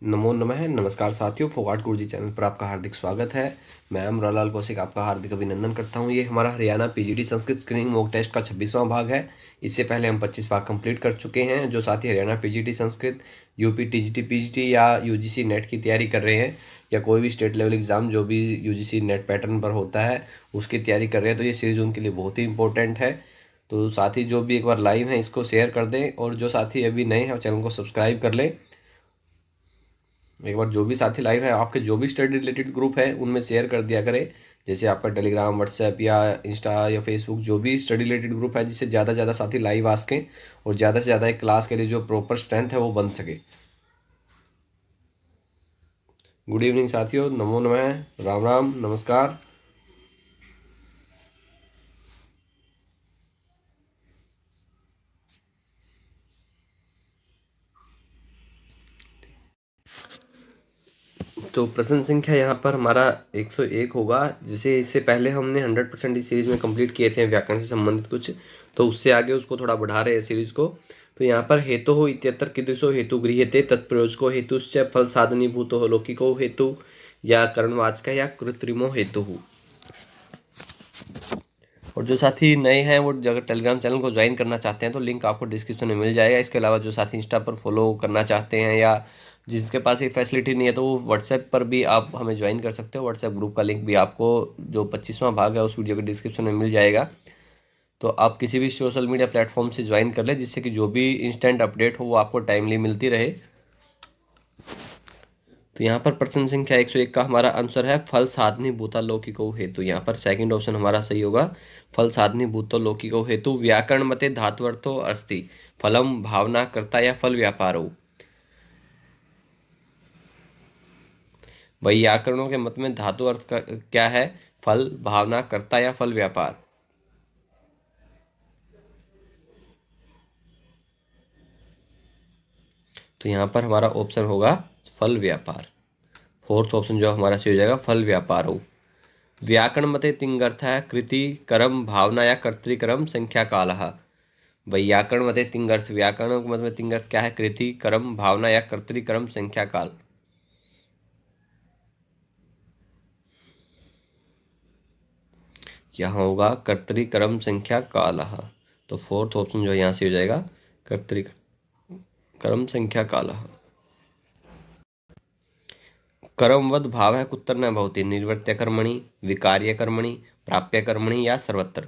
नमो नमः। नमस्कार साथियों, फोगाट गुरुजी चैनल पर आपका हार्दिक स्वागत है। मैं अमरालाल कौशिक आपका हार्दिक अभिनंदन करता हूं। ये हमारा Haryana PGT Sanskrit screening mock test का 26वां भाग है। इससे पहले हम 25 भाग कंप्लीट कर चुके हैं। जो साथी Haryana PGT Sanskrit, UP TGT PGT या यूजीसी नेट की तैयारी कर रहे हैं या कोई भी स्टेट लेवल एग्जाम जो भी यूजीसी नेट पैटर्न पर होता है उसकी तैयारी कर रहे हैं, तो ये सीरीज उनके लिए बहुत ही इंपॉर्टेंट है। तो साथी जो भी एक बार लाइव हैं इसको शेयर कर दें, और जो साथी अभी नए हैं चैनल को सब्सक्राइब कर लें। एक बार जो भी साथी लाइव है आपके जो भी स्टडी रिलेटेड ग्रुप है उनमें शेयर कर दिया करें। जैसे आपका टेलीग्राम, व्हाट्सएप या इंस्टा या फेसबुक, जो भी स्टडी रिलेटेड ग्रुप है, जिससे ज़्यादा से ज़्यादा साथी लाइव आ सकें और ज़्यादा से ज़्यादा एक क्लास के लिए जो प्रॉपर स्ट्रेंथ है वो बन सके। गुड इवनिंग साथियों, नमो नमः, राम राम, नमस्कार। तो प्रश्न संख्या यहाँ पर हमारा 101 होगा। जैसे इससे पहले हमने 100% इस सीरीज में कंप्लीट किए थे व्याकरण से संबंधित कुछ, तो उससे आगे उसको थोड़ा बढ़ा रहे हैं सीरीज को। तो यहाँ पर हेतु हो इत्यत्र कीदृशो हेतु गृह्यते तत्प्रयोजको हेतुश्च फल साधनीभूतो लौकिको हेतु या करणवाचक या कृत्रिमो हेतु। और जो साथी नए हैं वो अगर टेलीग्राम चैनल को ज्वाइन करना चाहते हैं तो लिंक आपको डिस्क्रिप्शन में मिल जाएगा। इसके अलावा जो साथी इंस्टा पर फॉलो करना चाहते हैं या जिसके पास ये फैसिलिटी नहीं है तो वो व्हाट्सएप पर भी आप हमें ज्वाइन कर सकते हो। व्हाट्सएप ग्रुप का लिंक भी आपको जो 25वां भाग है उस वीडियो के डिस्क्रिप्शन में मिल जाएगा। तो आप किसी भी सोशल मीडिया प्लेटफॉर्म से ज्वाइन कर ले, जिससे कि जो भी इंस्टेंट अपडेट हो वो आपको टाइमली मिलती रहे। तो यहाँ पर प्रश्न संख्या 101 का हमारा आंसर है फल साधनी भूता लौकिको हेतु। यहाँ पर सेकंड ऑप्शन हमारा सही होगा, फल साधनी भूतो लौकिको हेतु। व्याकरण मते धात्वर्थो अस्ति फलम भावना कर्ता या फल व्यापारो। व्याकरणों के मत में धातु अर्थ का क्या है? फल, भावना, कर्ता या फल व्यापार। तो यहाँ पर हमारा ऑप्शन होगा फल व्यापार। फोर्थ ऑप्शन जो हमारा सही हो जाएगा फल व्यापार हो। व्याकरण मते तिंगर्थ है कृति कर्म भावना या कर्तृकर्म संख्या कालः। व्याकरण मते तिंगर्थ, व्याकरण के मत में तिंगर्थ क्या है? कृति कर्म भावना या कर्तृकर्म संख्या काल। यहाँ होगा कर्तृकर्म संख्या कालः। तो फोर्थ ऑप्शन जो यहाँ से हो जाएगा कर्म संख्या कालः। कर्मवद भाव है कुत्र न भवति निर्वर्त्य कर्मणि, विकार्य कर्मणि, प्राप्य कर्मणि या सर्वत्र।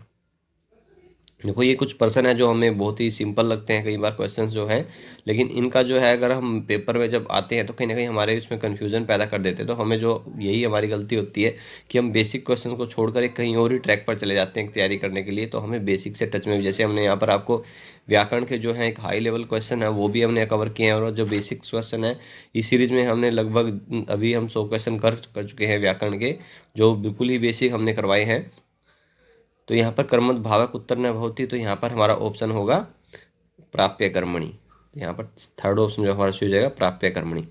देखो ये कुछ प्रश्न है जो हमें बहुत ही सिंपल लगते हैं कई बार क्वेश्चंस जो हैं, लेकिन इनका जो है अगर हम पेपर में जब आते हैं तो कहीं ना कहीं हमारे इसमें कन्फ्यूजन पैदा कर देते हैं। तो हमें जो यही हमारी गलती होती है कि हम बेसिक क्वेश्चन को छोड़कर एक कहीं और ही ट्रैक पर चले जाते हैं तैयारी करने के लिए। तो हमें बेसिक से टच में, जैसे हमने यहाँ पर आपको व्याकरण के जो है एक हाई लेवल क्वेश्चन है वो भी हमने कवर किए हैं, और जो बेसिक क्वेश्चन है इस सीरीज में हमने लगभग अभी हम 100 क्वेश्चन कर चुके हैं व्याकरण के, जो बिल्कुल ही बेसिक हमने करवाए हैं। तो यहाँ पर कर्मठ भावक उत्तर न भवति, तो यहाँ पर हमारा ऑप्शन होगा प्राप्य कर्मणि। यहाँ पर थर्ड ऑप्शन जो हमारा हो जाएगा प्राप्य कर्मणि।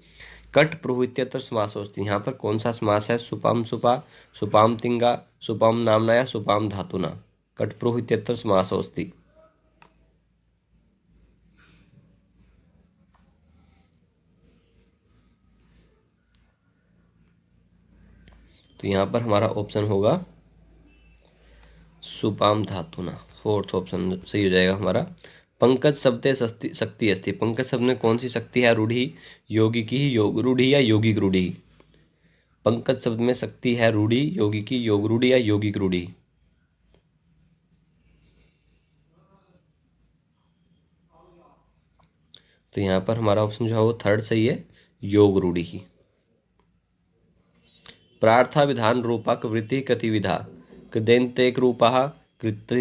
कट प्रभुत्यत्र समास होती, यहाँ पर कौन सा समास है? सुपाम सुपा, सुपाम तिंगा, सुपाम नामना या सुपाम धातुना। कट प्रभुत्यत्र समास होती। तो यहाँ पर हमारा ऑप्शन होगा सुपाम धातुना। फोर्थ ऑप्शन सही हो जाएगा हमारा। पंकज शब्द शक्ति अस्ति, पंकज शब्द में कौन सी शक्ति है? रूढ़ी, योगी की योग रूढ़ी या योगिक रूढ़ी। पंकज शब्द में शक्ति है रूढ़ी, योगी की योग रूढ़ी या योगिक रूढ़ी। तो यहाँ पर हमारा ऑप्शन जो है वो थर्ड सही है, योग रूढ़ी ही। प्रार्था विधान रूपक वृत्ति कतिविधा कृदेन्तेक रूपः कृत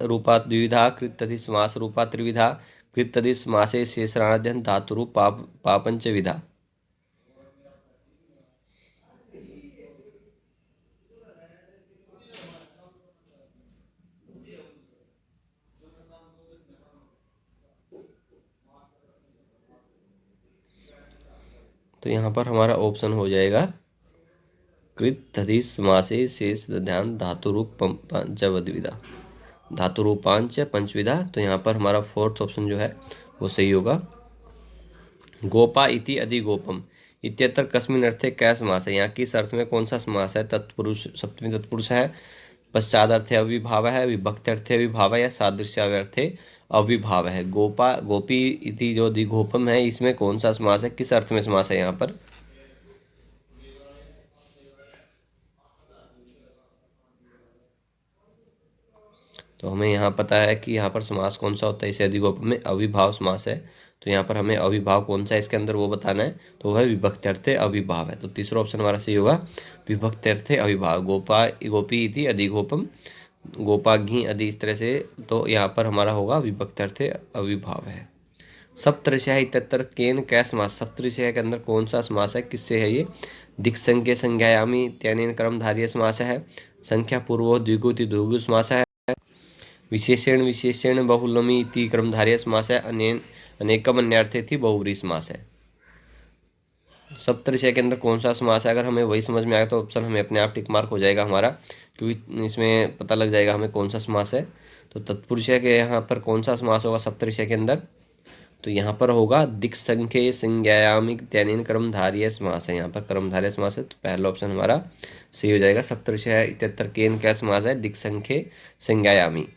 रूपा द्विविधा कृत समास रूपा त्रिविधा कृत समासे शेषराध्यन धातुरूप पापंच विधा। तो यहाँ पर हमारा ऑप्शन हो जाएगा कृत समासे शेष ध्यान धातुरूप पंचविधा, धातुरूपांच पंचविधा। तो यहाँ पर हमारा फोर्थ ऑप्शन जो है वो सही होगा। गोपा इति अधिगोपम, इत्यत्र कस्मिन् अर्थे क्या समास है, यहाँ किस अर्थ में कौन सा समास है। तत्पुरुष सप्तमी तत्पुरुष है, पश्चात अर्थे अविभाव है, विभक्ति अर्थे अविभाव है, या सादृश्य अर्थे अविभाव है। गोपा गोपी इति जो दिघोपम है, इसमें कौन सा समास है, किस अर्थ में समास है यहाँ पर। तो हमें यहाँ पता है कि यहाँ पर समास कौन सा होता है, इसे अधिगोपम में अविभाव समास है। तो यहाँ पर हमें अविभाव कौन सा है इसके अंदर वो बताना है, तो वह विभक्त्यर्थे अविभाव है। तो तीसरा ऑप्शन हमारा सही होगा, विभक्त्यर्थे अविभाव। गोपा गोपी इति अधिगोपम, गोपा घी आदि, इस तरह से। तो यहाँ पर हमारा होगा विभक्त्यर्थे अविभाव है। सप्तऋषि इत्यत्र केन कै समास, सप्तऋषि के अंदर कौन सा समास है, किससे है ये। दिक् संज्ञे संज्ञायामी इत्यनेन कर्मधारय समास है, संख्या पूर्वो द्विगु इति द्विगु समास है, विशेषण विशेषण बहुलमी इति कर्मधारय समास है, अनेकम अन्यार्थे थी बहुव्रीहि समास है। सप्तऋषि के अंदर कौन सा समास है, अगर हमें वही समझ में आया तो ऑप्शन हमें अपने आप टिक मार्क हो जाएगा हमारा, क्योंकि इसमें पता लग जाएगा हमें कौन सा समास है। तो तत्पुरुष के यहाँ पर कौन सा समास होगा सप्तऋषि के अंदर, तो यहाँ पर होगा दिक् संख्ये संज्ञायामी इत्यनेन कर्मधारय समास है, यहाँ पर कर्मधारय समास है। तो पहला ऑप्शन हमारा सही हो जाएगा। सप्तऋषि इत्यत्र केन क्या समास है, दिक् संख्ये संज्ञायामी।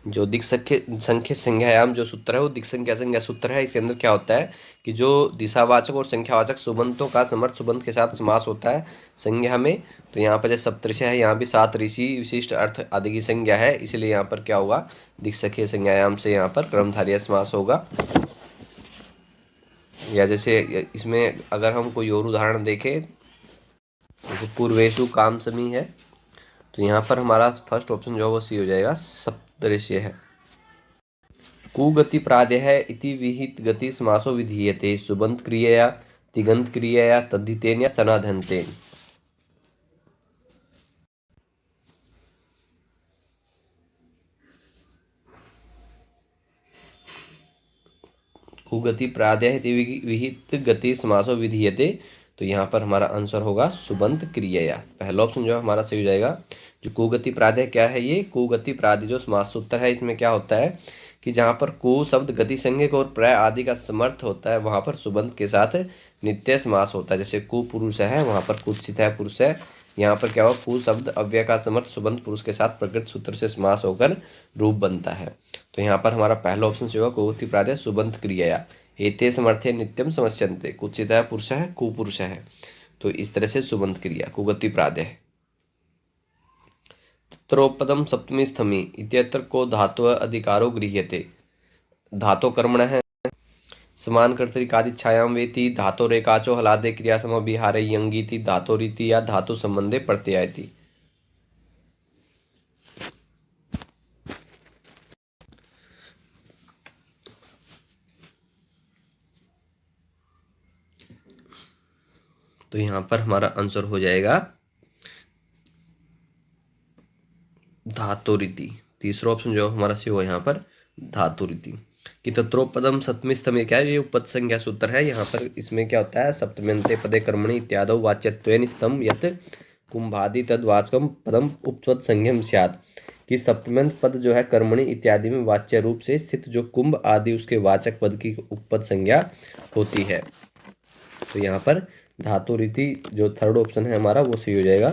जो दिक् संख्य संज्ञायाम जो सूत्र है वो दिक् संख्या संज्ञा सूत्र है। इसके अंदर क्या होता है कि जो दिशावाचक और संख्यावाचक सुबंतों का समर्थ सुबंत के साथ समास होता है संज्ञा में। तो यहाँ पर जैसे सप्तऋषि है, यहाँ भी सात ऋषि विशिष्ट अर्थ आदि की संज्ञा है, इसलिए यहाँ पर क्या होगा, दिक् संख्य संज्ञायाम से यहाँ पर कर्मधारय समास होगा। या जैसे इसमें अगर हम कोई और उदाहरण देखें, जैसे पूर्वेशु काम समी है, तो यहाँ पर हमारा फर्स्ट ऑप्शन जो है वो सी हो जाएगा, सप्तऋषि है। कुगति प्रादय इति विहित गति समासो विधीयते, सुबंत क्रियया तिगंत क्रियया तद्धितेन या सनाधनतेन। कुगति प्रादय इति विहित गति समासो विधीयते, तो यहाँ पर हमारा आंसर होगा सुबंत क्रियया। पहला ऑप्शन जो हमारा सही हो जाएगा। जो कुगति प्रादय क्या है, ये कुगति प्रादय जो समास सूत्र है, इसमें क्या होता है कि जहाँ पर कु शब्द गति संज्ञक और प्राय आदि का समर्थ होता है, वहाँ पर सुबंत के साथ नित्य समास होता है। जैसे कु पुरुष है, वहाँ पर कुत्सित है पुरुष है, यहाँ पर क्या होगा, कु शब्द अव्यय का समर्थ सुबंत पुरुष के साथ प्रकृत सूत्र से समास होकर रूप बनता है। तो यहाँ पर हमारा पहला ऑप्शन जो होगा कुगति प्रादय सुबंत क्रियया। एते समर्थे नित्यम समस्यन्ते, कुत्सित है पुरुष है, कुपुरुष है, तो इस तरह से सुबंत क्रिया कुगति प्रादय है। तत्रोपदम सप्तमी स्थमी इत्यत्र को धातु अधिकारो गृह्यते, धातो कर्मण है, समान कर्तरिकादिच्छायाम वेति, धातो रेकाचो हलादे क्रिया समविहारे यंगीति, धातो रीति या धातु संबंधे प्रत्ययाति। तो यहाँ पर हमारा आंसर हो जाएगा धातुरीति। तीसरा ऑप्शन जो हमारा सी हो यहाँ पर धातुरीति। कि तत्रोपदम सप्तमी स्थमे क्या है, ये उपपद संज्ञा सूत्र है। यहाँ पर इसमें क्या होता है, सप्तम्यन्ते पदे कर्मणि इत्यादौ वाच्यत्वेन स्तम यत् कुंभादि तद्वाचकम पदम उपपद संज्ञम स्यात्। कि सप्तम्यंत पद जो है कर्मणि इत्यादि में वाच्य रूप से स्थित जो कुंभ आदि उसके वाचक पद की उपपद संज्ञा होती है। तो यहाँ पर धातु रीति जो थर्ड ऑप्शन है हमारा वो सही हो जाएगा।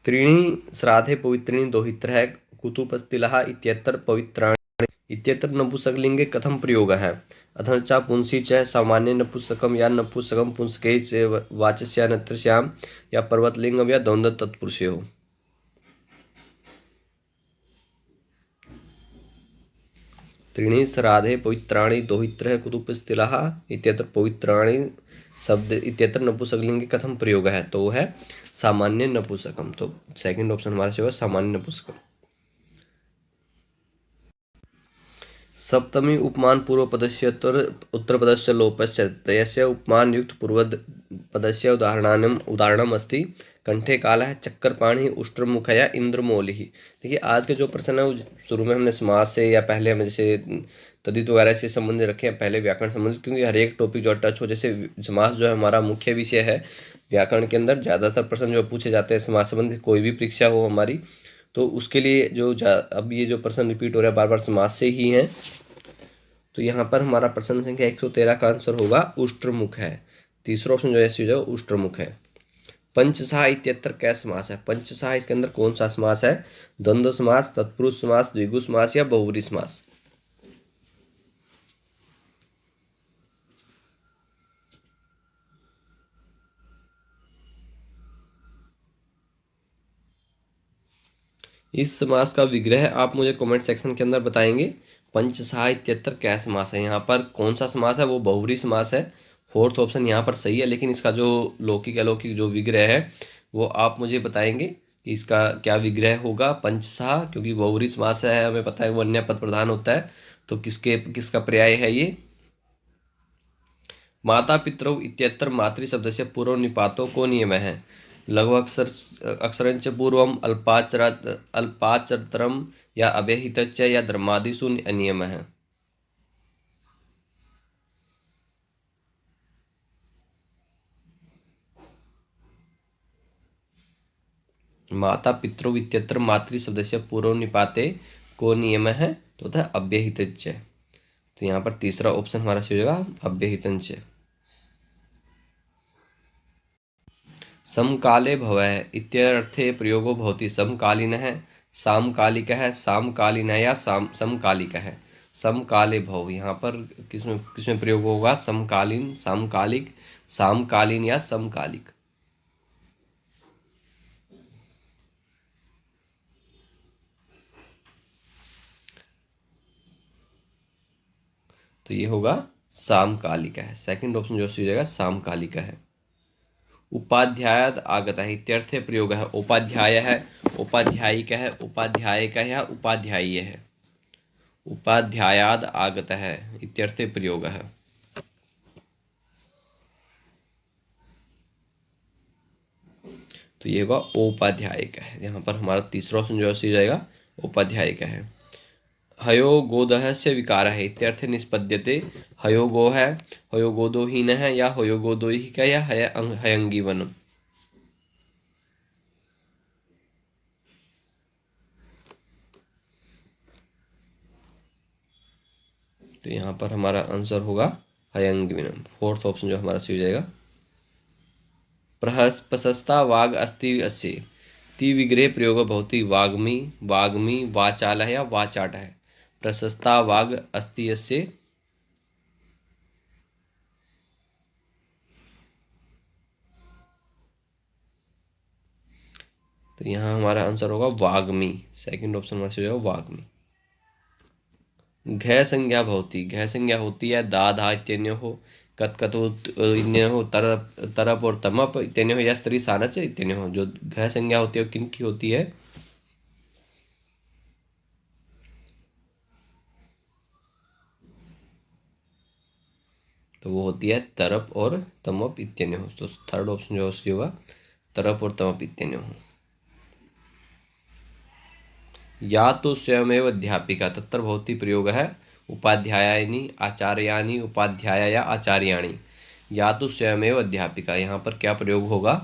त्रीणि श्राद्धे पवित्रिणी दोहित्र है, कुतुपस्तिलः इत्यत्र पवित्राणि इत्यत्र नपुंसकलिंगे कथम प्रयोग है, अथर्चा पुंसी च सामान्य नपुंसकम या नपुंसकम पुंसके च वाचस्यान्यत्रस्याम या पर्वतलिंगम या द्वंद्व तत्पुरुषयोः। त्रीणि श्राद्धे पवित्राणि दोहित्र है, कुतुपस्तिलः इत्यत्र पवित्राणि शब्द इत्यत्र नपुंसकलिंगे कथम प्रयोग है, तो है सामान्य नपुंसकम। तो सेकंड ऑप्शन हमारा से होगा सामान्य नपुंसकम। सप्तमी उपमान पूर्व पदस्य उत्तर पदस्य लोपस्य तयस्य उपमान युक्त पूर्व पदस्य उदाहरणम अस्ति, कंठे कालः चक्करपाणि उष्ट्रमुखया इंद्रमौलिः। देखिए आज के जो प्रश्न है शुरू में हमने समास से या पहले हमें जैसे तद्धित वगैरह से संबंधित रखे हैं, पहले व्याकरण संबंधित, क्योंकि हर एक टॉपिक जो टच हो, जैसे समास जो है हमारा मुख्य विषय है व्याकरण के अंदर, ज़्यादातर प्रश्न जो पूछे जाते हैं समास संबंधित, कोई भी परीक्षा हो हमारी, तो उसके लिए जो अब ये जो प्रश्न रिपीट हो रहा है बार बार समास से ही हैं। तो यहाँ पर हमारा प्रश्न संख्या 113 का आंसर होगा उष्ट्रमुख है। तीसरा ऑप्शन जो ऐसे हो जाएगा उष्ट्रमुख है। पंचसहा इत्यत्र क्या समास है? पंचसहा इसके अंदर कौन सा समास है? द्वंद्व समास, तत्पुरुष समास, द्विगु समास या बहुव्रीहि समास? इस समास का विग्रह आप मुझे कमेंट सेक्शन के अंदर बताएंगे। पंचसहा इत्यत्र क्या समास है? यहाँ पर कौन सा समास है? वो बहुव्रीहि समास है। फोर्थ ऑप्शन यहाँ पर सही है, लेकिन इसका जो लौकिक अलौकिक जो विग्रह है वो आप मुझे बताएंगे कि इसका क्या विग्रह होगा। पंचसहा क्योंकि बहुव्रीहि समास है, हमें पता है वो अन्य पद प्रधान होता है, तो किसका पर्याय है ये? माता पितरौ इत्यत्र मातृ शब्द से पूर्व निपातो को नियम है? लघु अक्षरंच पूर्वम अल्पाचरतरम या अव्यहितच्च या धर्मादिषु अनियम है? माता पितरौ इत्यत्र मातृ शब्द से पूर्व निपाते को नियम है? तो होता है अव्यहितच्च। तो यहाँ पर तीसरा ऑप्शन हमारा सही होगा अव्यहितंच। समकाले भवः इत्यर्थे प्रयोगो भवति समकालीनः, सामकालिकः, सामकालीनः या समकालिकः। समकाले भव यहाँ पर किसमें किसमें प्रयोग होगा? समकालीन, समकालिक, सामकालीन या समकालिक? तो ये होगा सामकालिक है। सेकंड ऑप्शन जो सही हो जाएगा सामकालिक है। उपाध्यायाद आगतः इत्यर्थे प्रयोग है? उपाध्याय है, उपाध्यायिक है, उपाध्यायिक या उपाध्यायी है? उपाध्यायाद आगतः इत्यर्थे प्रयोग है। तो ये होगा औपाध्यायिक है। यहाँ पर हमारा तीसरा ऑप्शन जो सही जाएगा औपाध्यायिक है। हयो गोदह से विकार है इत्यर्थ निष्पद्यते? हयो गो है, हयो गोदोहीन है या हयो गोदोहिक या हयंगी वन? तो यहाँ पर हमारा आंसर होगा हयंगी वनम। फोर्थ ऑप्शन जो हमारा सही हो जाएगा। प्रशस्ता वाग अस्ति अस्य ति विग्रह प्रयोग भवति वाग्मी, वाग्मी, वाचाल या वाचाट है? प्रशस्ता वाग अस्ति अस्य, तो यहाँ हमारा आंसर होगा वाग्मी। सेकंड ऑप्शन हमारा सही होगा वाग्मी। घ संज्ञा भवति, घ संज्ञा होती है दा धा इत्यन्योः, कत कतो इत्यन्योः, तरप तरप और तमप इत्यन्योः या स्त्री सानच इत्यन्योः। जो घ संज्ञा होती है वो किन की होती है? तो वो होती है तरप और तमप इत्यन्योः। तो थर्ड ऑप्शन जो सही होगा तरप और तमप इत्यन्योः। या तो स्वयमेव अध्यापिका तत्र भवति प्रयोग है उपाध्यायानि, आचार्यानि, उपाध्याय या आचार्याणि? या तो स्वयमेव अध्यापिका, यहाँ पर क्या प्रयोग होगा?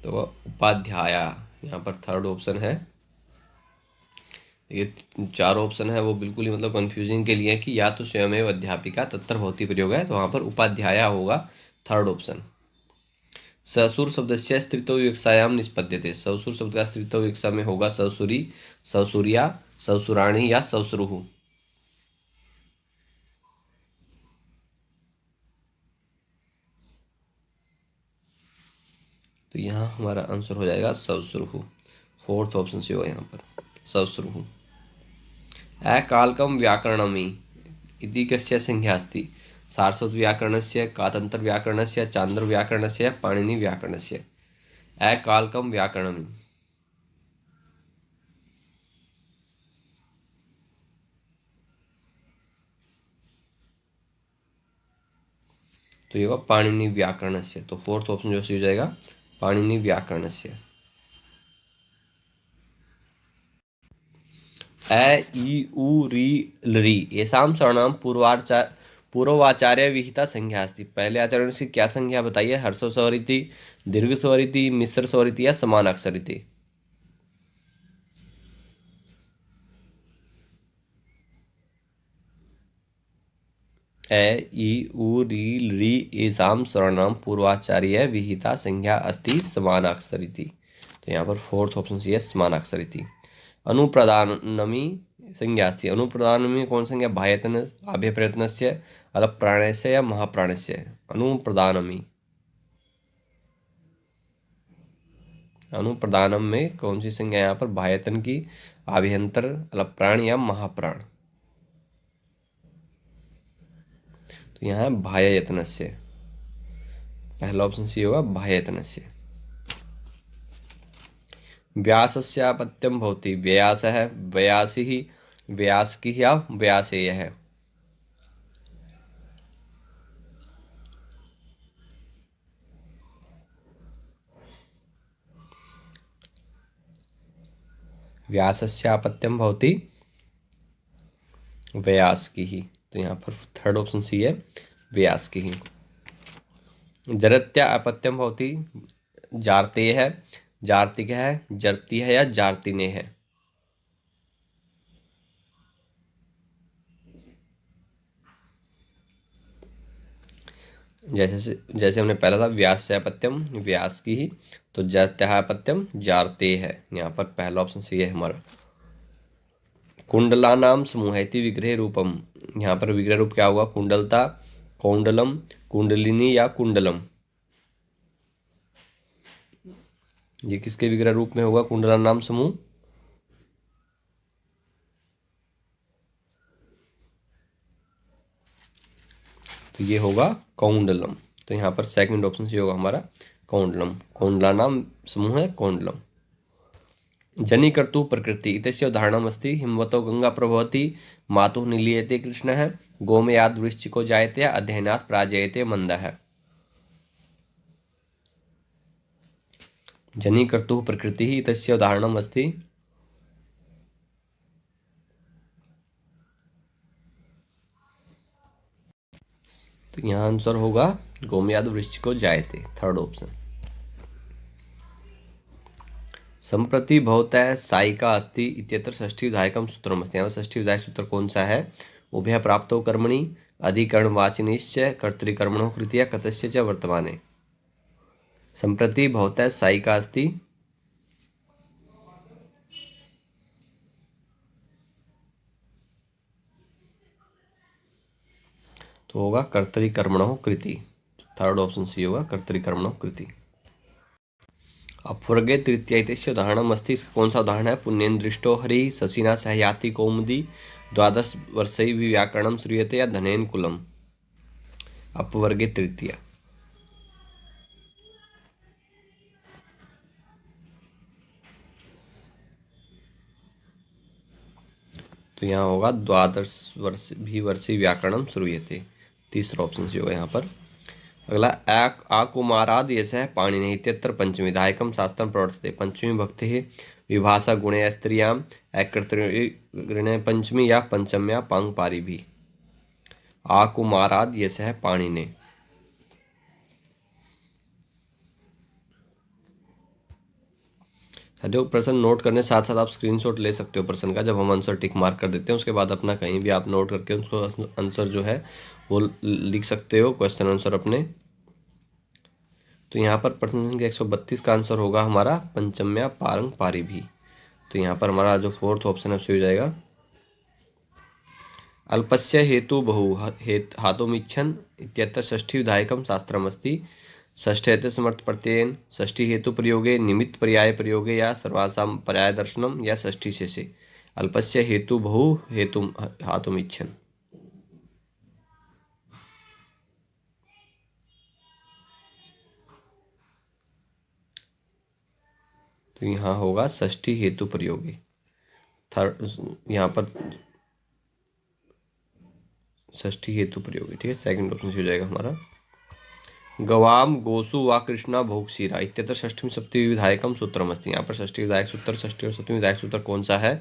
तो उपाध्याय यहाँ पर थर्ड ऑप्शन है। ये चार ऑप्शन है वो बिल्कुल ही मतलब कंफ्यूजिंग के लिए कि या तो स्वयमेव अध्यापिका तत्र भवति प्रयोग है, तो वहाँ पर उपाध्याय होगा थर्ड ऑप्शन। ससुर शब्द से स्त्रीत्व विवक्षायाम निष्पद्यते? ससुर शब्द का स्त्रीत्व विवक्षा में होगा ससुरी, ससुरिया, ससुराणी या ससुरुहु? तो यहाँ हमारा आंसर हो जाएगा ससुरुहु। फोर्थ ऑप्शन से होगा यहाँ पर ससुरुहु। अकालकम व्याकरणमी इति कस्य संज्ञा अस्ति? सारस्वत व्याकरणस्य, कातंत्र व्याकरणस्य, चांद्र व्याकरणस्य, पाणिनि व्याकरणस्य? अकालकम व्याकरणमी। तो ये होगा पाणिनि व्याकरणस्य। तो फोर्थ ऑप्शन जो सही हो जाएगा पाणिनि व्याकरणस्य। अ इ उ रि लृ एषां सर्वनाम पूर्वाचार्य विहिता संज्ञा अस्ति। पहले आचार्य से क्या संज्ञा बताइए? हर्षो स्वरिति, दीर्घ स्वरिति, मिश्र स्वरिति या समान अक्षरिति? ए ई उ री री एसाम स्वर्णाम पूर्वाचार्य विहिता संज्ञा अस्ति समानाक्षरिति। तो यहाँ पर फोर्थ ऑप्शन सी है समानाक्षरिति। अनुप्रदानमी संज्ञा अस्ति। अनुप्रदानमी कौन संज्ञा? भायतन आभ्य प्रयत्नस्य अलप प्राणस्य या महाप्राणस्य? अनुप्रदानमी, अनुप्रदानम में कौन सी संज्ञा यहाँ पर? भायतन की, आभ्यंतर, अलप प्राण या महाप्राण? तो यहाँ भाययतनस्य, पहला ऑप्शन सी होगा भाययतनस्य। व्यासस्यापत्यम भवति। व्यास है, व्यासी ही, व्यास की या व्यासेय है? व्यासस्यापत्यम भवति व्यास की ही। तो यहाँ पर थर्ड ऑप्शन सी है व्यास की ही। जरत्या अपत्यम भवति। जारते है, जार्तिक है, जरती है या जार्तिने है? जैसे हमने पहला था व्यास से अपत्यम, व्यास की ही। तो जरत्या अपत्यम जारते है। यहाँ पर पहला ऑप्शन सी है हमारा। कुंडला नाम समूह विग्रह रूपम। यहाँ पर विग्रह रूप क्या हुआ? कुंडलता, कौंडलम, कुंडलिनी या कुंडलम? ये किसके विग्रह रूप में होगा कुंडला नाम समूह? तो ये होगा कौंडलम। तो यहाँ पर सेकंड ऑप्शन से होगा हमारा कौंडलम। कौंडला नाम समूह है कौंडलम। जनिकर्तु प्रकृति इत्यस्य उदाहरणम् अस्ति। हिमवतो गंगा प्रभवति, मातुः निलीयते कृष्णः, गोमयाद् वृश्चिको जायते, अध्ययनात् प्राजयते मंदः। जनिकर्तुः प्रकृति इत्यस्य उदाहरणम् अस्ति। तो यहाँ आंसर होगा गोमयाद् वृश्चिको जायते, थर्ड ऑप्शन। संप्रति भवतः सायिका अस्ति इत्यत्र षष्ठी विधायकम सूत्रम अस्ति। यहाँ षष्ठी विधायक सूत्र कौन सा है? उभय प्राप्तो कर्मणि, अधिकरणवाचिनिश्च, कर्तृकर्मणो कृत्या, कतस्य च वर्तमाने। संप्रति भवतः सायिका अस्ति, तो होगा कर्तृकर्मणो कृति। थर्ड ऑप्शन सी होगा कर्तृकर्मणो कृति। अपवर्गे तृतीया इत्यस्य उदाहरणम् अस्ति। इसका कौन सा उदाहरण है? पुण्येन्द्रिष्टो हरि, शशिना सह याति कौमुदी, 12 वर्षै व्याकरणं श्रूयते या धनेन कुलम? अपवर्गे तृतीया। तो यहाँ होगा 12 वर्षी व्याकरणम श्रूयते, तीसरा ऑप्शन से होगा यहाँ पर। अगला आकुमाराद यशः पाणिनि इत्यत्र पंचमी विधायकम शास्त्रम प्रवर्तते। पंचमी भक्ति विभाषा गुणे स्त्रियां एकर्तृणे पंचमी या पंचम्या पांग पारी भी। आकुमाराद यशः पाणिनि। जो प्रश्न नोट करने साथ साथ आप स्क्रीनशॉट ले सकते हो प्रश्न का, जब हम आंसर टिक मार्क कर देते हैं उसके बाद अपना कहीं भी आप नोट करके उसको आंसर जो है वो लिख सकते हो, क्वेश्चन आंसर अपने। तो यहाँ पर प्रश्न संख्या 132 का आंसर होगा हमारा पंचम्या पारंग पारी भी। तो यहाँ पर हमारा जो फोर्थ ऑप्शन है उससे हो जाएगा। अल्पस्य हेतु बहु हातुमिच्छन् इत्यत्र षष्ठी विधायकम शास्त्रम अस्ति। षष्ठेते समर्थ प्रत्ययन, षष्ठी हेतु प्रयोगे, निमित्त पर्याय प्रयोगे या सर्वासाम पर्याय दर्शनम या षष्ठी शेषे। अल्पस्य हेतु बहु हेतु हातुमिच्छन्। तो यहाँ होगा षष्ठी हेतु प्रयोगी। थर्ड यहाँ पर षष्ठी हेतु प्रयोगी, ठीक है, सेकंड ऑप्शन से हो जाएगा हमारा। गवाम गोसु व कृष्णा भोगशीरा इत्यत्र षष्ठी सप्तमी विधायकम सूत्रम अस्ति। यहाँ पर षष्ठी विधायक सूत्र, षष्ठी और सप्तमी विधायक सूत्र कौन सा है?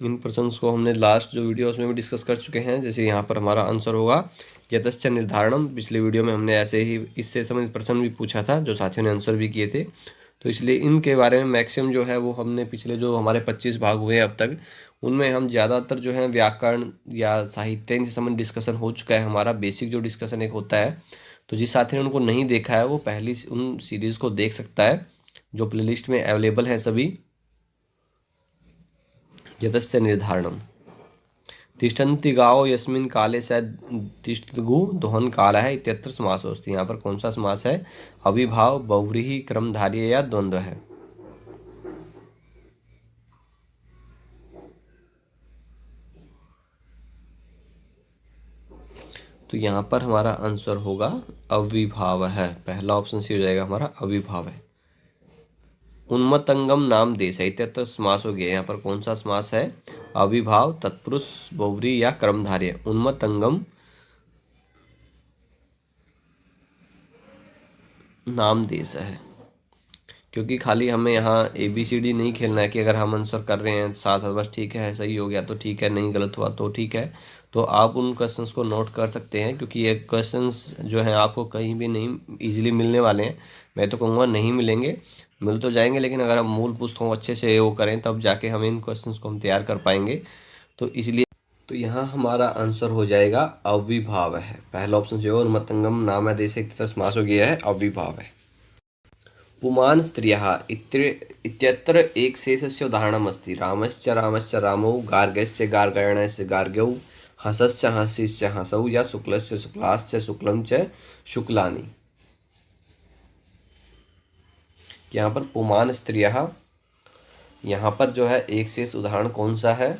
इन प्रश्नों को हमने लास्ट जो वीडियो उसमें भी डिस्कस कर चुके हैं। जैसे यहाँ पर हमारा आंसर होगा यतश्च निर्धारणम। पिछले वीडियो में हमने ऐसे ही इससे संबंधित प्रश्न भी पूछा था, जो साथियों ने आंसर भी किए थे। तो इसलिए इनके बारे में मैक्सिमम जो है वो हमने पिछले जो हमारे 25 भाग हुए अब तक, उनमें हम ज़्यादातर जो है व्याकरण या साहित्य से संबंधित डिस्कशन हो चुका है। हमारा बेसिक जो डिस्कशन एक होता है, तो जिस साथी ने उनको नहीं देखा है वो पहली उन सीरीज़ को देख सकता है, जो प्लेलिस्ट में अवेलेबल है सभी। यतस्य निर्धारणम तिष्ठन्ति गाओ यस्मिन् काले स तिष्ठगु दोहन काल है इत्यत्र समासोस्ति। यहाँ पर कौन सा समास है? अविभाव, बहुव्रीहि, क्रमधार्य या द्वंद्व है। तो यहाँ पर हमारा आंसर होगा अविभाव है। पहला ऑप्शन सी हो जाएगा हमारा, अविभाव है। उन्मत्तंगम नाम देश है इत्यत्र समास हो गया। यहाँ पर कौन सा समास है? अविभाव, तत्पुरुष, बहुव्रीहि या कर्मधारय। उन्मत्तंगम नाम देश है, क्योंकि खाली हमें यहाँ ABCD नहीं खेलना है कि अगर हम आंसर कर रहे हैं साथ साथ बस ठीक है, सही हो गया तो ठीक है, नहीं गलत हुआ तो ठीक है। तो आप उन क्वेश्चंस को नोट कर सकते हैं, क्योंकि ये क्वेश्चंस जो हैं आपको कहीं भी नहीं इजीली मिलने वाले हैं। मैं तो कहूँगा नहीं मिलेंगे, मिल तो जाएंगे, लेकिन अगर हम मूल पुस्तकों अच्छे से वो करें तब जाके हम इन क्वेश्चंस को हम तैयार कर पाएंगे। तो इसलिए तो यहाँ हमारा आंसर हो जाएगा अविभाव है। पहला ऑप्शन जो है उन्मत्तंगम नाम देश समास हो गया है, अविभाव है। पुमान् स्त्रियः इत्यत्र एकशेषस्य उदाहरणमस्ति। रामश्च रामश्च रामौ, गार्ग्यश्च गार्गयणस्य गार्ग्यौ, हसश्च हसिश्च हसौ या शुक्लश्च शुक्लाश्च शुक्लं च शुक्लानि। यहाँ पर पुमान् स्त्रियः, यहाँ पर जो है एक शेष उदाहरण कौन सा है?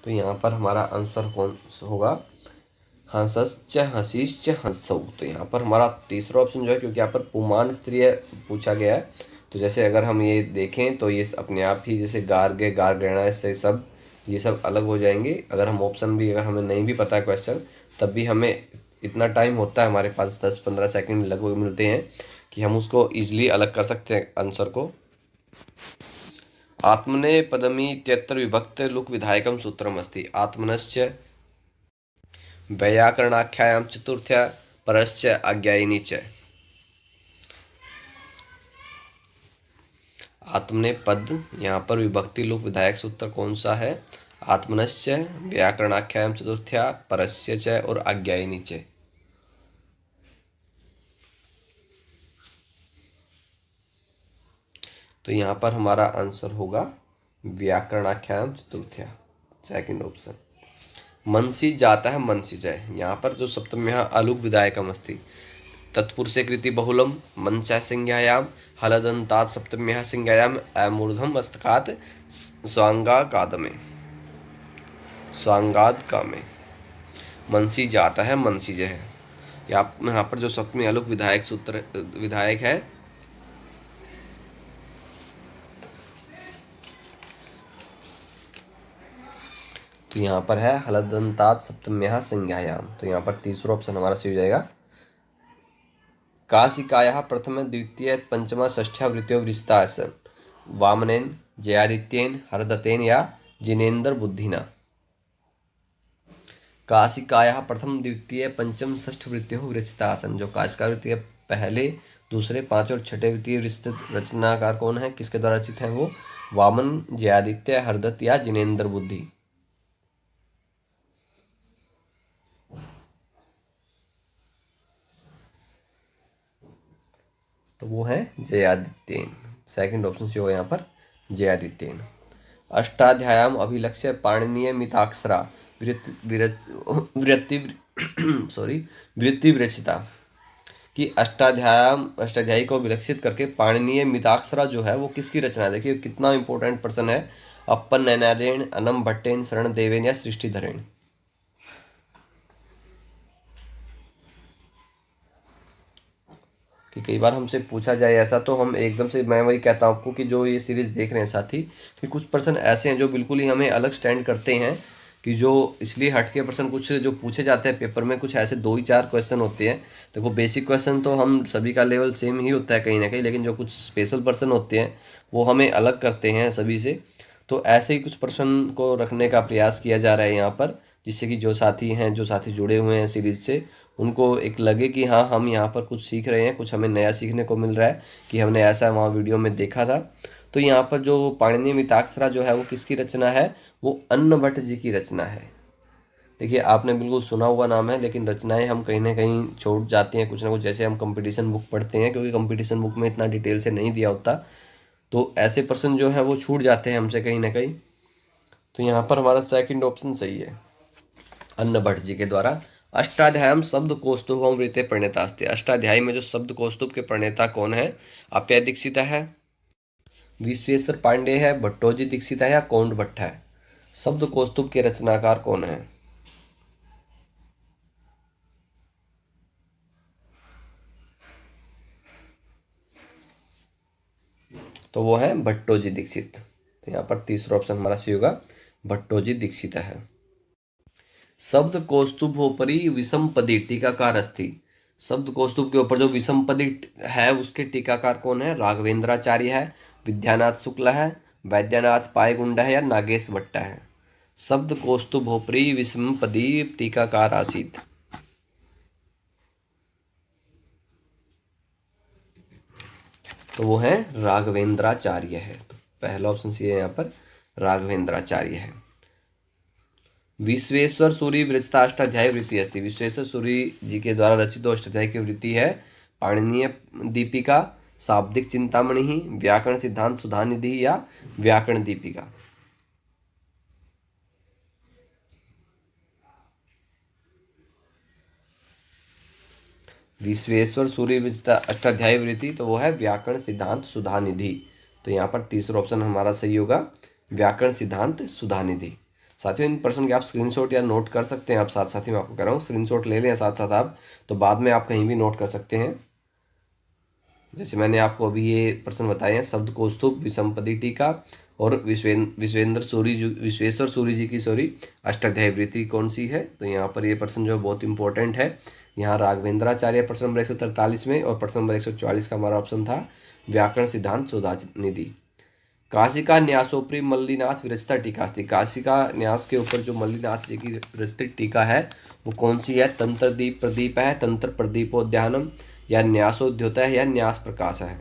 तो यहाँ पर हमारा आंसर कौन होगा? हंसश्च हसीश्च हंसौ। तो यहाँ पर हमारा तीसरा ऑप्शन जो है, क्योंकि यहाँ पर पुमान स्त्रीय पूछा गया है, तो जैसे अगर हम ये देखें तो ये अपने आप ही जैसे गार्ग्य गार्गणा से सब ये सब अलग हो जाएंगे। अगर हम ऑप्शन भी अगर हमें नहीं भी पता है क्वेश्चन, तब भी हमें इतना टाइम होता है हमारे पास, 10-15 सेकंड लगभग मिलते हैं कि हम उसको ईजिली अलग कर सकते हैं आंसर को। आत्मनेपदमी इत्यत्र विभक्त लुक विधायकम सूत्रम अस्ति। आत्मनश्च वैयाकरणाख्यायां चतुर्थ्या परश्च आज्ञायिनी च। आत्मनेपद यहाँ पर विभक्ति लुक विधायक सूत्र कौन सा है? आत्मनश्च व्याकरणाख्यायां चतुर्थ्या परस्य च और आज्ञायिनी च। तो यहाँ पर हमारा आंसर होगा व्याकरणाख्यायां चतुर्थ्या, सेकंड ऑप्शन। मनसी जाता है मनसी जय। यहाँ पर जो सप्तम्यः अलुक विधायकम अस्ति। तत्पुरुषे कृति बहुलम मंचा संज्ञायाम हलदंतात सप्तम्यः संज्ञायाम अमूर्धम मस्तकात् स्वांगाकादमे स्वांगाद का में मनसी जाता है मनसी जय है। यहाँ पर जो सप्तमी अलुक विधायक सूत्र विधायक है, तो यहाँ पर है हलदंतात सप्तम्यः संज्ञायाम। तो यहाँ पर तीसरा ऑप्शन हमारा सही हो जाएगा। काशिकायाः प्रथम द्वितीय पंचम षष्ठ्या वृत्तियों विरचिता सन वामनेन जयादित्येन हरदत्तेन या जिनेन्द्र बुद्धिना। काशिकायाः प्रथम द्वितीय पंचम षष्ठ वृत्तियों विरचिता सन। जो काशिका वृत्ति के पहले, दूसरे, पांच और छठे वृत्तीय विरचित रचनाकार कौन है, किसके द्वारा रचित है? वो वामन, जयादित्य, हरदत्त या जिनेन्द्र बुद्धि। तो वो है जयादित्येन। सेकंड ऑप्शन से होगा यहाँ पर जयादित्येन। अष्टाध्यायाम अभिलक्ष्य पाणिनीय मिताक्षरा वृत्ति विरचिता। कि अष्टाध्यायी को विलक्षित करके पाणिनीय मिताक्षरा जो है वो किसकी रचना है? देखिए कितना इंपॉर्टेंट पर्सन है। अप्पन नैनार्यण, अनम भट्टेन, शरण देवेन या सृष्टिधरेण। कि कई बार हमसे पूछा जाए ऐसा, तो हम एकदम से, मैं वही कहता हूँ आपको कि जो ये सीरीज़ देख रहे हैं साथी, कि कुछ पर्सन ऐसे हैं जो बिल्कुल ही हमें अलग स्टैंड करते हैं कि जो इसलिए हटके प्रश्न कुछ जो पूछे जाते हैं पेपर में, कुछ ऐसे 2 ही 4 क्वेश्चन होते हैं। देखो बेसिक क्वेश्चन तो हम सभी का लेवल सेम ही होता है कहीं ना कहीं, लेकिन जो कुछ स्पेशल पर्सन होते हैं वो हमें अलग करते हैं सभी से। तो ऐसे ही कुछ पर्सन को रखने का प्रयास किया जा रहा है यहाँ पर, जिससे कि जो साथी हैं, जो साथी जुड़े हुए हैं सीरीज से, उनको एक लगे कि हाँ हम यहाँ पर कुछ सीख रहे हैं, कुछ हमें नया सीखने को मिल रहा है कि हमने ऐसा वहाँ वीडियो में देखा था। तो यहाँ पर जो पाणिनीय मिताक्षरा जो है वो किसकी रचना है? वो अन्नभट्ट जी की रचना है। देखिए आपने बिल्कुल सुना हुआ नाम है, लेकिन रचनाएं हम कहीं ना कहीं छोड़ जाती हैं कुछ ना कुछ, जैसे हम कंपटीशन बुक पढ़ते हैं, क्योंकि कंपटीशन बुक में इतना डिटेल से नहीं दिया होता, तो ऐसे पर्सन जो है वो छूट जाते हैं हमसे कहीं ना कहीं। तो यहाँ पर हमारा सेकंड ऑप्शन सही है, अन्नभट्ट जी के द्वारा। अष्टाध्यायम शब्द कौस्तुभम वृत्ते प्रणेतास्ते। अष्टाध्यायी में जो शब्द कौस्तुभ के प्रणेता कौन है? अप्पय दीक्षित है, विश्वेश्वर पांडे है, भट्टोजी दीक्षित है, या कौंड भट्ट है? शब्द कौस्तुभ के रचनाकार कौन है? तो वो है भट्टोजी दीक्षित। तो यहाँ पर तीसरा ऑप्शन हमारा सही होगा, भट्टोजी दीक्षित है। शब्द कौस्तुभोपरि विषम पदी टीकाकार अस्ति। शब्द कौस्तुभ के ऊपर जो विषम पदी है उसके टीकाकार कौन है? राघवेंद्राचार्य है, विद्यानाथ शुक्ल है, वैद्यनाथ पायगुंड है, या नागेश भट्ट है? शब्द कौस्तुभोपरि विषम पदी टीकाकार आसीत। तो वो है राघवेंद्राचार्य है। तो पहला ऑप्शन सी है यहाँ पर, राघवेंद्राचार्य है। विश्वेश्वर सूरी विरचिता अष्टाध्यायी वृत्ति अस्ति। विश्वेश्वर सूरी जी के द्वारा रचित अष्टाध्यायी की वृत्ति है पाणिनीय दीपिका, शाब्दिक चिंतामणि, व्याकरण सिद्धांत सुधानिधि, या व्याकरण दीपिका? विश्वेश्वर सूरी विरचिता अष्टाध्यायी वृत्ति, तो वो है व्याकरण सिद्धांत सुधानिधि। तो यहाँ पर तीसरा ऑप्शन हमारा सही होगा, व्याकरण सिद्धांत सुधानिधि। साथियों इन प्रश्न के आप स्क्रीनशॉट या नोट कर सकते हैं, आप साथ साथ ही मैं आपको कह रहा हूँ स्क्रीनशॉट ले लें साथ साथ आप, तो बाद में आप कहीं भी नोट कर सकते हैं। जैसे मैंने आपको अभी ये प्रश्न बताए हैं, शब्द कौस्तुभ, विषमपदी टीका, और विश्वेश्वर सूरी जी की अष्टाध्यायी वृत्ति कौन सी है? तो यहाँ पर ये प्रश्न जो बहुत इंपॉर्टेंट है। यहाँ राघवेंद्राचार्य प्रश्न नंबर 143 में, और प्रश्न नंबर 144 का हमारा ऑप्शन था व्याकरण सिद्धांत सुधानिधि। काशिका न्यासोपरि मल्लिनाथ विरचिता टीका थी। काशिका न्यास के ऊपर जो मल्लिनाथ जी की विरचित टीका है वो कौन सी है? तंत्र दीप प्रदीप है, तंत्र प्रदीपोद्यानम, या न्यासोद्योत है, या न्यास प्रकाश है?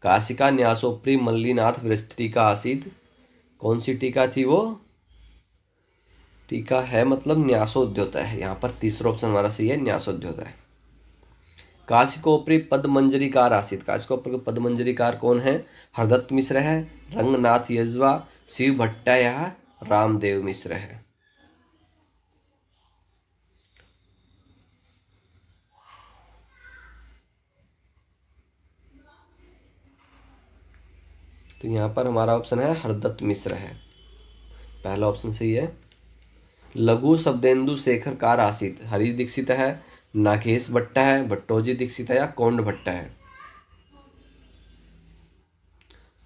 काशिका न्यासोपरि मल्लिनाथ विरचित टीका आसीत। कौन सी टीका थी वो? टीका है मतलब न्यासोद्योत है। यहाँ पर तीसरा ऑप्शन हमारा सही है, न्यासोद्योत है। काशिकोपरि पदमंजरीकार आसित। काशिकोपरि पदमंजरीकार कौन है? हरदत्त मिश्र है, रंगनाथ यजवा, शिव भट्ट, या रामदेव मिश्र है? तो यहाँ पर हमारा ऑप्शन है हरदत्त मिश्र है, पहला ऑप्शन सही है। लघु शब्देंदु शेखर कार आसित। हरि दीक्षित है, नागेश भट्ट है, भट्टोजी दीक्षित है, या कौंड भट्ट है?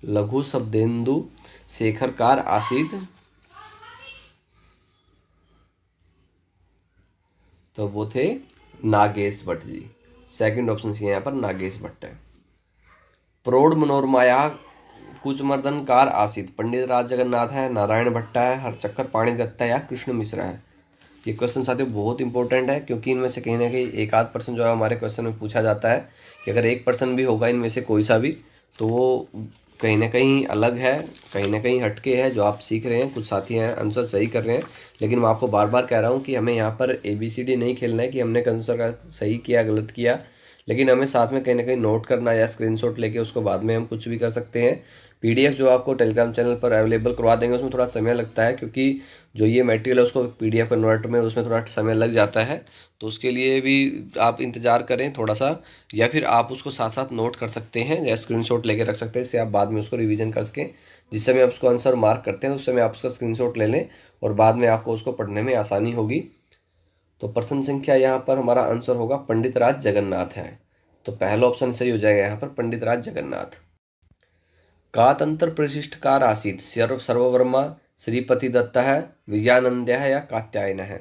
लघु शब्देंदु शेखर कार आसित, तो वो थे Nagesh Bhatt ji. Second option C है यहाँ पर, नागेश भट्ट है। प्रौढ़ मनोरमाया कुचमर्दनकार आसित। पंडित राज जगन्नाथ है, नारायण भट्ट है, हरचक्कर पाणी दत्त है, या कृष्ण मिश्र है? ये क्वेश्चन साथियों बहुत इंपॉर्टेंट है, क्योंकि इनमें से कहीं ना कहीं एक आध पर्सन जो है हमारे क्वेश्चन में पूछा जाता है कि अगर एक पर्सन भी होगा इनमें से कोई सा भी, तो वो कहीं ना कहीं अलग है, कहीं ना कहीं हटके है जो आप सीख रहे हैं। कुछ साथी हैं आंसर सही कर रहे हैं, लेकिन मैं आपको बार बार कह रहा हूँ कि हमें यहाँ पर ABCD नहीं खेलना है कि हमने आंसर का सही किया गलत किया, लेकिन हमें साथ में कहीं ना कहीं नोट करना, या स्क्रीनशॉट लेके उसको बाद में हम कुछ भी कर सकते हैं। PDF जो आपको टेलीग्राम चैनल पर अवेलेबल करवा देंगे, उसमें थोड़ा समय लगता है, क्योंकि जो ये मटेरियल है उसको PDF कन्वर्ट में उसमें थोड़ा समय लग जाता है, तो उसके लिए भी आप इंतज़ार करें थोड़ा सा, या फिर आप उसको साथ साथ नोट कर सकते हैं या स्क्रीनशॉट लेके रख सकते हैं, इससे आप बाद में उसको रिवीजन कर सकें। जिस समय आप उसको आंसर मार्क करते हैं उस समय आप उसका स्क्रीनशॉट ले लें, और बाद में आपको उसको पढ़ने में आसानी होगी। तो प्रश्न संख्या यहाँ पर हमारा आंसर होगा पंडित राज जगन्नाथ है। तो पहला ऑप्शन सही हो जाएगा यहाँ पर, पंडित राज जगन्नाथ। का तंत्र परिशिष्टकार आसीत् सर्ववर्मा श्रीपतिदत्तः विजयानंदः या कात्यायनः।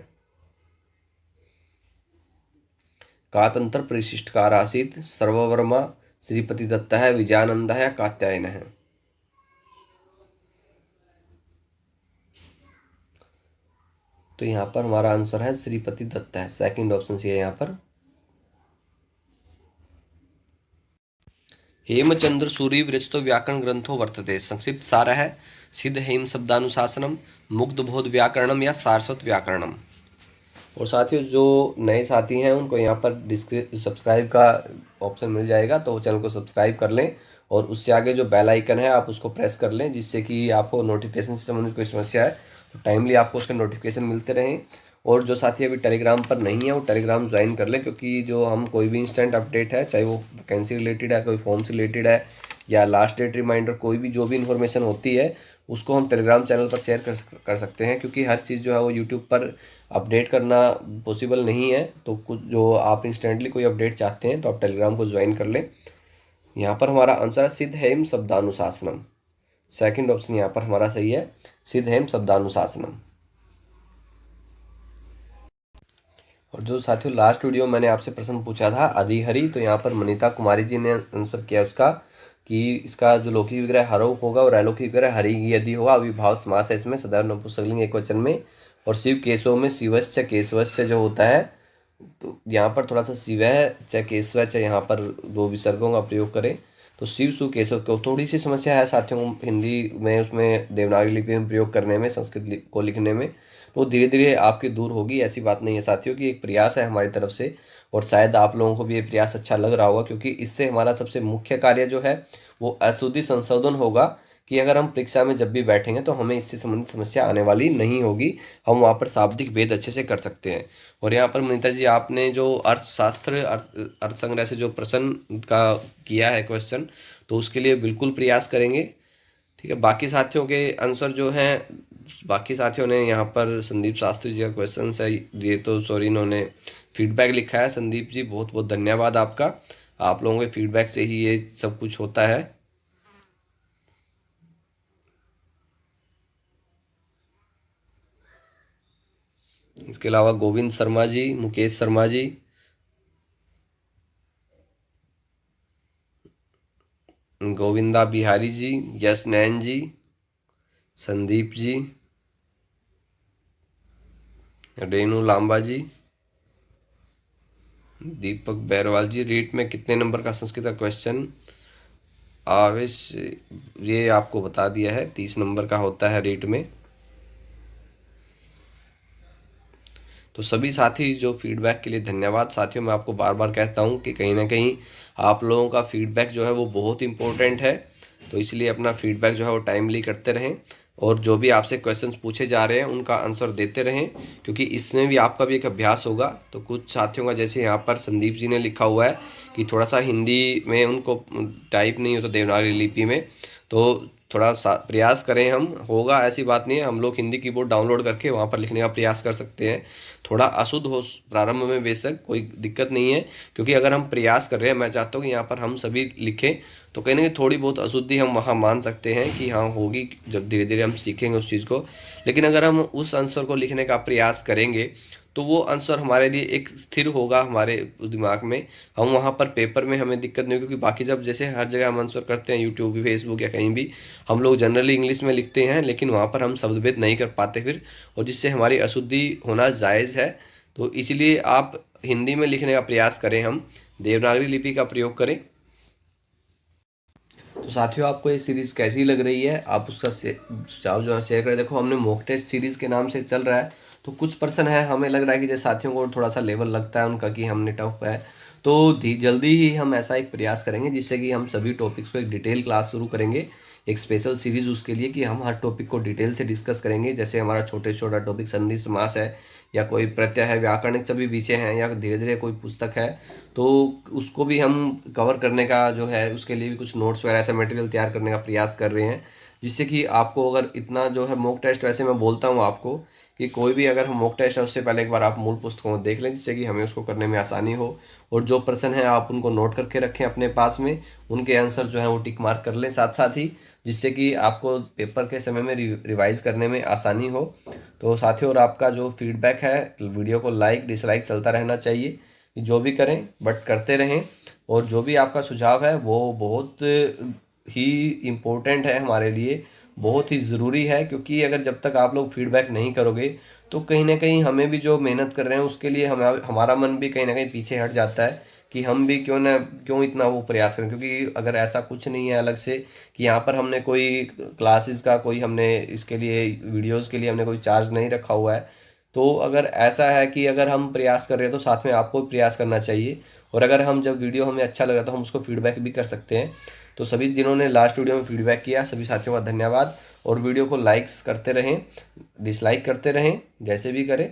का तंत्र परिशिष्टकार आसीत् सर्ववर्मा श्रीपतिदत्तः विजयानंदः या कात्यायनः। तो यहाँ पर हमारा आंसर है श्रीपतिदत्त है, सेकंड ऑप्शन सी है यहाँ पर। हेमचंद्र सूरि विरचितो व्याकरण ग्रंथो वर्तते, संक्षिप्त सार है सिद्ध हेम शब्दानुशासनम, मुग्ध बोध व्याकरणम या सारस्वत व्याकरणम। और साथियों जो नए साथी हैं उनको यहाँ पर सब्सक्राइब का ऑप्शन मिल जाएगा, तो चैनल को सब्सक्राइब कर लें और उससे आगे जो बेल आइकन है आप उसको प्रेस कर लें, जिससे कि आपको नोटिफिकेशन से संबंधित कोई समस्या है तो टाइमली आपको उसके नोटिफिकेशन मिलते रहें। और जो साथी अभी टेलीग्राम पर नहीं है वो टेलीग्राम ज्वाइन कर लें, क्योंकि जो हम कोई भी इंस्टेंट अपडेट है, चाहे वो वैकेंसी रिलेटेड है, कोई फॉर्म से रिलेटेड है या लास्ट डेट रिमाइंडर, कोई भी जो भी इन्फॉर्मेशन होती है उसको हम टेलीग्राम चैनल पर शेयर कर सकते हैं, क्योंकि हर चीज़ जो है वो यूट्यूब पर अपडेट करना पॉसिबल नहीं है। तो कुछ जो आप इंस्टेंटली कोई अपडेट चाहते हैं तो आप टेलीग्राम को ज्वाइन कर लें। यहाँ पर हमारा आंसर है सिद्ध हेम शब्दानुशासनम, सेकंड ऑप्शन यहाँ पर हमारा सही है, सिद्ध हेम शब्दानुशासनम। और जो साथियों लास्ट वीडियो मैंने आपसे प्रश्न पूछा था अधिहरि, तो यहाँ पर मनीता कुमारी जी ने आंसर किया उसका कि इसका जो लौकिक विग्रह हरो होगा और अलौकिक विग्रह हरि यदि होगा, अविभाव समास है इसमें, सदैव नपुंसकलिंग एक वचन में। और शिव केशव में शिवश्च केशवश्च जो होता है, तो यहाँ पर थोड़ा सा शिव है चाहे केशव चाहे यहाँ पर दो विसर्गों का प्रयोग करें तो शिव सु केशव को थोड़ी सी समस्या है साथियों हिंदी में, उसमें देवनागरी लिपि में प्रयोग करने में, संस्कृत को लिखने में, तो धीरे धीरे आपकी दूर होगी। ऐसी बात नहीं है साथियों कि एक प्रयास है हमारी तरफ से, और शायद आप लोगों को भी ये प्रयास अच्छा लग रहा होगा, क्योंकि इससे हमारा सबसे मुख्य कार्य जो है वो अशुद्धि संशोधन होगा, कि अगर हम परीक्षा में जब भी बैठेंगे तो हमें इससे संबंधित समस्या आने वाली नहीं होगी, हम वहाँ पर शाब्दिक भेद अच्छे से कर सकते हैं। और यहाँ पर मनीता जी आपने जो अर्थशास्त्र अर्थ संग्रह से जो प्रश्न का किया है क्वेश्चन, तो उसके लिए बिल्कुल प्रयास करेंगे, ठीक है। बाकी साथियों के आंसर जो हैं, बाकी साथियों ने यहाँ पर संदीप शास्त्री जी का क्वेश्चन है ये तो सॉरी इन्होंने फीडबैक लिखा है। संदीप जी बहुत बहुत धन्यवाद आपका, आप लोगों के फीडबैक से ही ये सब कुछ होता है। इसके अलावा गोविंद शर्मा जी, मुकेश शर्मा जी, गोविंदा बिहारी जी, यश नैन जी, संदीप जी, रेनू लांबा जी, दीपक बैरवाल जी। रीट में कितने नंबर का संस्कृत का क्वेश्चन आवेश, ये आपको बता दिया है, 30 नंबर का होता है रीट में। तो सभी साथी जो फीडबैक के लिए धन्यवाद। साथियों मैं आपको बार बार कहता हूँ कि कहीं ना कहीं आप लोगों का फीडबैक जो है वो बहुत इंपॉर्टेंट है, तो इसलिए अपना फीडबैक जो है वो टाइमली करते रहें, और जो भी आपसे क्वेश्चंस पूछे जा रहे हैं उनका आंसर देते रहें, क्योंकि इसमें भी आपका भी एक अभ्यास होगा। तो कुछ साथियों का जैसे यहाँ पर संदीप जी ने लिखा हुआ है कि थोड़ा सा हिंदी में उनको टाइप नहीं होता देवनागरी लिपि में, तो थोड़ा सा प्रयास करें हम, होगा ऐसी बात नहीं है, हम लोग हिंदी कीबोर्ड डाउनलोड करके वहाँ पर लिखने का प्रयास कर सकते हैं। थोड़ा अशुद्ध हो प्रारंभ में बेशक, कोई दिक्कत नहीं है, क्योंकि अगर हम प्रयास कर रहे हैं, मैं चाहता हूँ कि यहाँ पर हम सभी लिखें, तो कहीं ना कहीं थोड़ी बहुत अशुद्धि हम वहाँ मान सकते हैं कि हाँ होगी, जब धीरे धीरे हम सीखेंगे उस चीज़ को। लेकिन अगर हम उस आंसर को लिखने का प्रयास करेंगे तो वो आंसर हमारे लिए एक स्थिर होगा हमारे दिमाग में, हम वहाँ पर पेपर में हमें दिक्कत नहीं होगी, क्योंकि बाकी जब जैसे हर जगह हम आंसर करते हैं यूट्यूब फेसबुक या कहीं भी, हम लोग जनरली इंग्लिश में लिखते हैं, लेकिन वहाँ पर हम शब्द भेद नहीं कर पाते फिर, और जिससे हमारी अशुद्धि होना जायज़ है। तो इसलिए आप हिंदी में लिखने का प्रयास करें, हम देवनागरी लिपि का प्रयोग करें। तो साथियों आपको ये सीरीज़ कैसी लग रही है, आप उसका सुझाव जो है शेयर करें। देखो हमने मॉक टेस्ट सीरीज़ के नाम से चल रहा है, तो कुछ पर्सन है हमें लग रहा है कि जैसे साथियों को थोड़ा सा लेवल लगता है उनका कि हमने टफ है, तो जल्दी ही हम ऐसा एक प्रयास करेंगे जिससे कि हम सभी टॉपिक्स को एक डिटेल क्लास शुरू करेंगे, एक स्पेशल सीरीज उसके लिए, कि हम हर टॉपिक को डिटेल से डिस्कस करेंगे। जैसे हमारा छोटे छोटा टॉपिक संधि समास है, या कोई प्रत्यय है, व्याकरणिक सभी विषय हैं, या धीरे धीरे कोई पुस्तक है, तो उसको भी हम कवर करने का जो है उसके लिए भी कुछ नोट्स वगैरह ऐसा मटेरियल तैयार करने का प्रयास कर रहे हैं, जिससे कि आपको अगर इतना जो है मॉक टेस्ट, वैसे मैं बोलता हूँ आपको कि कोई भी अगर हम मॉक टेस्ट है उससे पहले एक बार आप मूल पुस्तकों को देख लें, जिससे कि हमें उसको करने में आसानी हो। और जो प्रश्न है आप उनको नोट करके रखें अपने पास में, उनके आंसर जो है वो टिक मार्क कर लें साथ साथ ही, जिससे कि आपको पेपर के समय में रिवाइज करने में आसानी हो। तो साथियों, और आपका जो फीडबैक है, वीडियो को लाइक डिसलाइक चलता रहना चाहिए, जो भी करें बट करते रहें। और जो भी आपका सुझाव है वो बहुत ही इम्पोर्टेंट है हमारे लिए, बहुत ही ज़रूरी है, क्योंकि अगर जब तक आप लोग फीडबैक नहीं करोगे तो कहीं ना कहीं हमें भी जो मेहनत कर रहे हैं उसके लिए हमारा मन भी कहीं ना कहीं पीछे हट जाता है कि हम भी क्यों इतना वो प्रयास करें। क्योंकि अगर ऐसा कुछ नहीं है अलग से कि यहाँ पर हमने कोई क्लासेस का कोई हमने इसके लिए वीडियोस के लिए हमने कोई चार्ज नहीं रखा हुआ है। तो अगर ऐसा है कि अगर हम प्रयास कर रहे हैं तो साथ में आपको भी प्रयास करना चाहिए। और अगर हम जब वीडियो हमें अच्छा लगा तो हम उसको फीडबैक भी कर सकते हैं। तो सभी जिन्होंने लास्ट वीडियो में फीडबैक किया सभी साथियों का धन्यवाद। और वीडियो को लाइक्स करते रहें, डिसलाइक करते रहें, जैसे भी करें।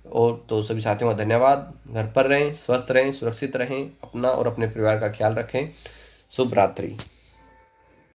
और तो सभी साथियों का धन्यवाद। घर पर रहें, स्वस्थ रहें, सुरक्षित रहें, अपना और अपने परिवार का ख्याल रखें। शुभ रात्रि।